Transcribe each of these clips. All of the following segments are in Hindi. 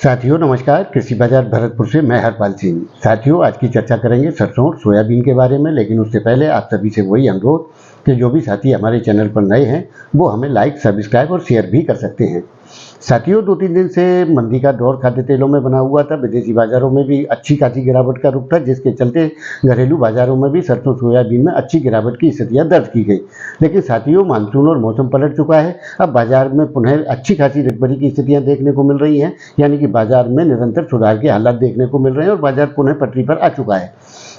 साथियों नमस्कार। कृषि बाजार भरतपुर से मैं हरपाल सिंह। साथियों आज की चर्चा करेंगे सरसों और सोयाबीन के बारे में, लेकिन उससे पहले आप सभी से वही अनुरोध कि जो भी साथी हमारे चैनल पर नए हैं वो हमें लाइक, सब्सक्राइब और शेयर भी कर सकते हैं। साथियों 2-3 दिन से मंदी का दौर खाद्य तेलों में बना हुआ था। विदेशी बाजारों में भी अच्छी खासी गिरावट का रुख था, जिसके चलते घरेलू बाजारों में भी सरसों सोयाबीन में अच्छी गिरावट की स्थितियां दर्ज की गई। लेकिन साथियों मानसून और मौसम पलट चुका है। अब बाजार में पुनः अच्छी खासी रिकवरी की स्थितियां देखने को मिल रही हैं, यानी कि बाजार में निरंतर सुधार के हालात देखने को मिल रहे हैं और बाजार पुनः पटरी पर आ चुका है।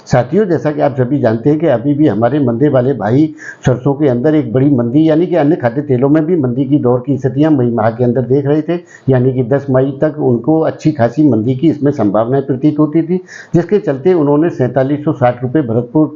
साथियों जैसा कि आप सभी जानते हैं कि अभी भी हमारे मंदे वाले भाई सरसों के अंदर एक बड़ी मंदी, यानी कि अन्य खाद्य तेलों में भी मंदी की दौर की स्थितियां मई माह के अंदर देख रहे थे, यानी कि 10 मई तक उनको अच्छी खासी मंदी की इसमें संभावनाएं प्रतीत होती थी, जिसके चलते उन्होंने 4760 रुपये भरतपुर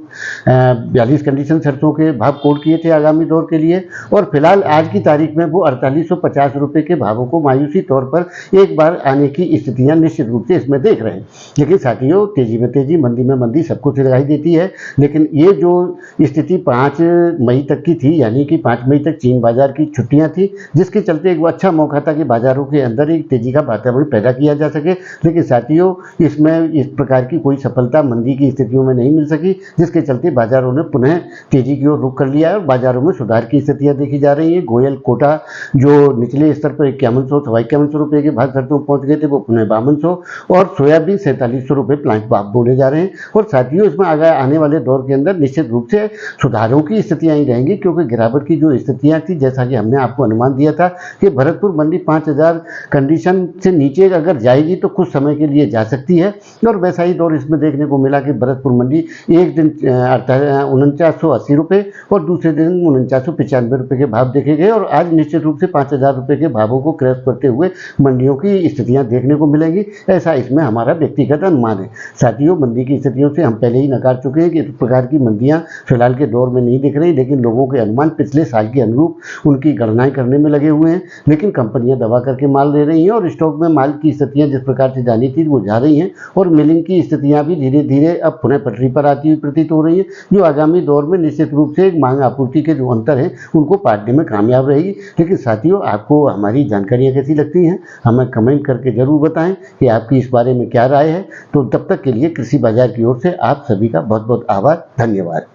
42 कंडीशन सरसों के भाव कोट किए थे आगामी दौर के लिए। और फिलहाल आज की तारीख में वो 4850 रुपये के भावों को मायूसी तौर पर एक बार आने की स्थितियां निश्चित रूप से इसमें देख रहे हैं। लेकिन साथियों तेजी में तेजी, मंदी में मंदी सबको दिखाई देती है। लेकिन ये जो स्थिति 5 मई तक की थी, यानी कि 5 मई तक चीन बाजार की छुट्टियां थी, जिसके चलते एक वो अच्छा मौका था कि बाजारों के अंदर एक तेजी का वातावरण पैदा किया जा सके। लेकिन साथियों इसमें इस प्रकार की कोई सफलता मंदी की स्थितियों में नहीं मिल सकी, जिसके चलते बाजारों ने पुनः तेजी की ओर रुख कर लिया है और बाजारों में सुधार की स्थितियां देखी जा रही है। गोयल कोटा जो निचले स्तर पर 5100 सवा 5100 रुपये के भाव सरसों पहुंच गए थे, वो पुनः 5200 और सोयाबीन 4700 रुपये प्लांट भाव बोले जा रहे हैं। और साथियों इसमें आगे आने वाले दौर के अंदर निश्चित रूप से सुधारों की स्थितियां ही रहेंगी, क्योंकि गिरावट की जो स्थितियां थी, जैसा कि हमने आपको अनुमान दिया था कि भरतपुर मंडी 5000 कंडीशन से नीचे अगर जाएगी तो कुछ समय के लिए जा सकती है। और वैसा ही दौर इसमें देखने को मिला कि भरतपुर मंडी एक दिन 4980 रुपये और दूसरे दिन 4995 रुपये के भाव देखे गए और आज निश्चित रूप से 5000 रुपये के भावों को क्रैश करते हुए मंडियों की स्थितियां देखने को मिलेंगी, ऐसा इसमें हमारा व्यक्तिगत अनुमान है। साथियों मंदी की स्थितियों से हम पहले ही नकार चुके हैं कि इस प्रकार की मंदियां फिलहाल के दौर में नहीं दिख रही, लेकिन लोगों के अनुमान पिछले साल के अनुरूप उनकी गणनाएं करने में लगे हुए हैं। लेकिन कंपनियां दबा करके माल दे रही हैं और स्टॉक में माल की स्थितियां जिस प्रकार से जानी थी वो जा रही हैं और मिलिंग की स्थितियां भी धीरे धीरे अब पुनः पटरी पर आती हुई प्रतीत हो रही है, जो आगामी दौर में निश्चित रूप से मांग आपूर्ति के जो अंतर है उनको पाटने में कामयाब रहेगी। लेकिन साथियों आपको हमारी जानकारियाँ कैसी लगती हैं हमें कमेंट करके ज़रूर बताएं कि आपकी इस बारे में क्या राय है। तो तब तक के लिए कृषि बाजार की ओर से आप सभी का बहुत बहुत आभार, धन्यवाद।